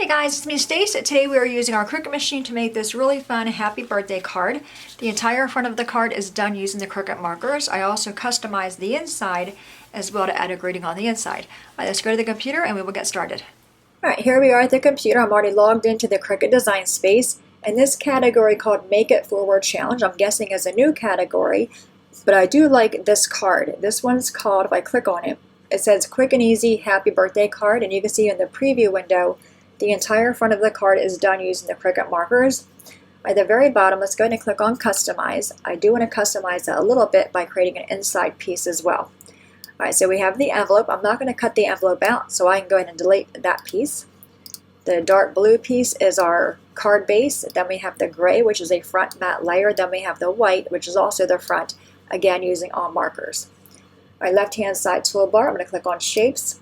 Hey guys, it's me Stace. Today we are using our Cricut machine to make this really fun happy birthday card. The entire front of the card is done using the Cricut markers. I also customized the inside as well to add a greeting on the inside. Alright, let's go to the computer and we will get started. Alright, here we are at the computer. I'm already logged into the Cricut design space. And this category called Make It Forward Challenge, I'm guessing is a new category. But I do like this card. This one's called, if I click on it, it says Quick and Easy Happy Birthday Card. And you can see in the preview window, the entire front of the card is done using the Cricut markers. At the very bottom, let's go ahead and click on Customize. I do want to customize that a little bit by creating an inside piece as well. Alright, so we have the envelope. I'm not going to cut the envelope out, so I can go ahead and delete that piece. The dark blue piece is our card base. Then we have the gray, which is a front matte layer. Then we have the white, which is also the front, again using all markers. Alright, left-hand side toolbar, I'm going to click on Shapes.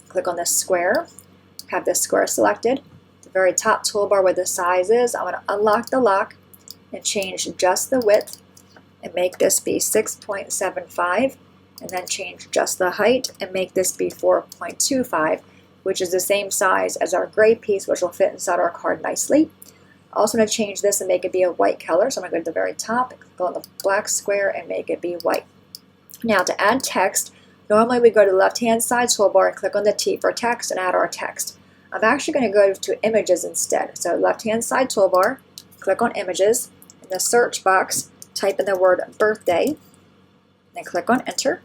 Click on the square. Have this square selected. The very top toolbar where the size is, I'm going to unlock the lock and change just the width and make this be 6.75, and then change just the height and make this be 4.25, which is the same size as our gray piece, which will fit inside our card nicely. I'm also going to change this and make it be a white color, so I'm going to go to the very top, click on the black square and make it be white. Now to add text, normally we go to the left-hand side toolbar and click on the T for text and add our text. I'm actually going to go to images instead. So left-hand side toolbar, click on images. In the search box, type in the word birthday, then click on enter.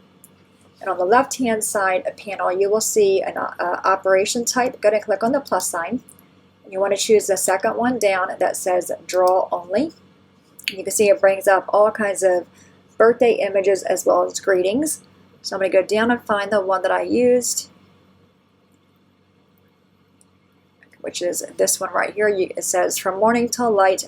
And on the left-hand side panel, you will see an operation type. Go ahead and click on the plus sign. And you want to choose the second one down that says draw only. And you can see it brings up all kinds of birthday images as well as greetings. So I'm going to go down and find the one that I used, which is this one right here. It says from morning till night,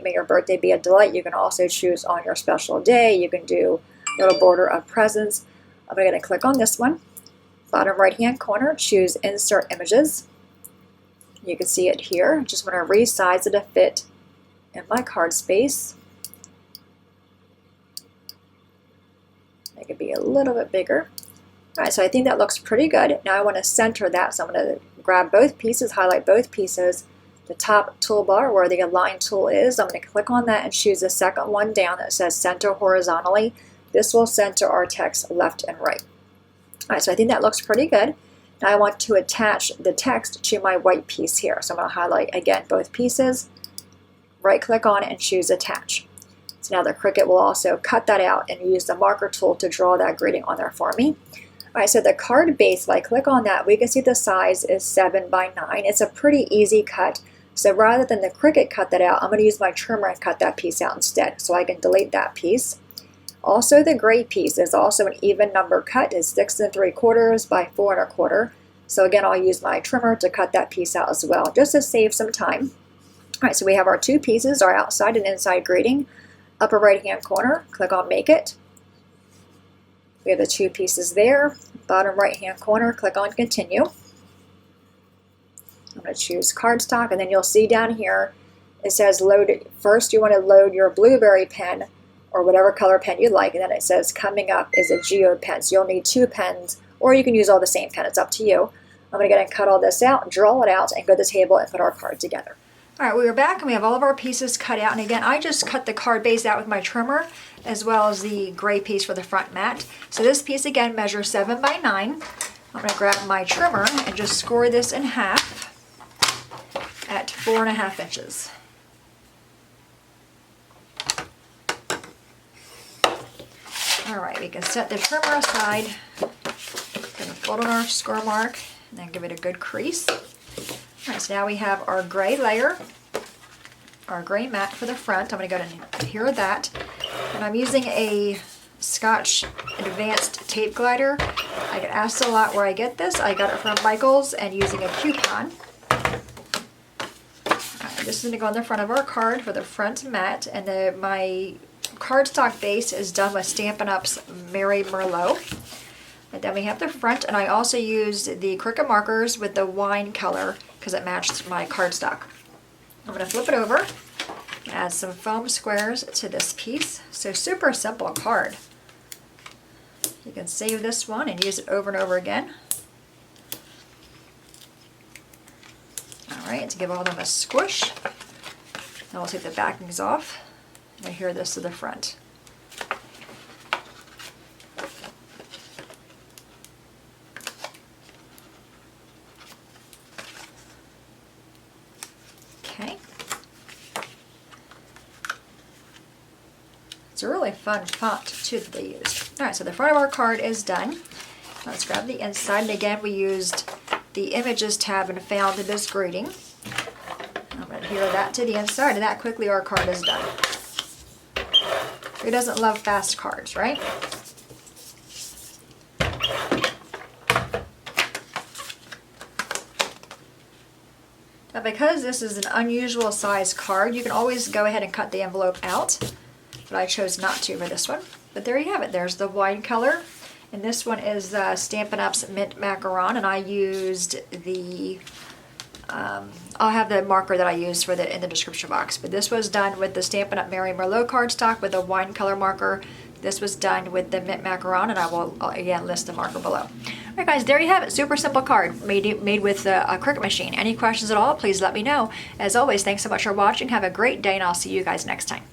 may your birthday be a delight. You can also choose on your special day. You can do a little border of presents. I'm going to click on this one. Bottom right hand corner, choose insert images. You can see it here. Just want to resize it to fit in my card space. Make it be a little bit bigger. Alright, so I think that looks pretty good. Now I want to center that, so I'm going to grab both pieces, highlight both pieces. The top toolbar where the align tool is, I'm going to click on that and choose the second one down that says center horizontally. This will center our text left and right. Alright, so I think that looks pretty good. Now I want to attach the text to my white piece here. So I'm going to highlight again both pieces, right click on it and choose attach. So now the Cricut will also cut that out and use the marker tool to draw that greeting on there for me. Alright, so the card base, if I click on that, we can see the size is 7 by 9. It's a pretty easy cut. So rather than the Cricut cut that out, I'm going to use my trimmer and cut that piece out instead. So I can delete that piece. Also, the gray piece is also an even number cut. It's 6 3/4 by 4 1/4. So again, I'll use my trimmer to cut that piece out as well, just to save some time. Alright, so we have our two pieces, our outside and inside greeting. Upper right hand corner, click on Make It. We have the two pieces there. Bottom right hand corner, click on Continue. I'm going to choose cardstock, and then you'll see down here it says load it. First you want to load your blueberry pen or whatever color pen you like, and then it says coming up is a geode pen. So you'll need two pens, or you can use all the same pen, it's up to you. I'm going to go ahead and cut all this out, draw it out, and go to the table and put our card together. Alright, we are back and we have all of our pieces cut out, and again I just cut the card base out with my trimmer as well as the gray piece for the front mat. So this piece again measures 7 by 9. I'm going to grab my trimmer and just score this in half at 4.5 inches. Alright, we can set the trimmer aside. Going to fold on our score mark and then give it a good crease. Alright, so now we have our gray layer, our gray mat for the front. I'm going to go and adhere that. And I'm using a Scotch Advanced Tape Glider. I get asked a lot where I get this. I got it from Michael's and using a coupon. Alright, this is going to go on the front of our card for the front mat. And my cardstock base is done with Stampin' Up's Mary Merlot. And then we have the front, and I also used the Cricut markers with the wine color because it matched my cardstock. I'm going to flip it over and add some foam squares to this piece. So super simple card. You can save this one and use it over and over again. right, to give all of them a squish. Now we'll take the backings off and adhere this to the front. Okay. It's a really fun font too that they use. Alright, so the front of our card is done. Let's grab the inside, and again we used the Images tab and found this greeting. I'm going to adhere that to the inside, and that quickly our card is done. Who doesn't love fast cards, right? Now because this is an unusual size card, you can always go ahead and cut the envelope out, but I chose not to for this one. But there you have it. There's the wine color. And this one is Stampin' Up's Mint Macaron, and I used the, I'll have the marker that I used for in the description box. But this was done with the Stampin' Up Mary Merlot cardstock with a wine color marker. This was done with the Mint Macaron, and I'll again list the marker below. Alright guys, there you have it. Super simple card made with a Cricut machine. Any questions at all, please let me know. As always, thanks so much for watching. Have a great day, and I'll see you guys next time.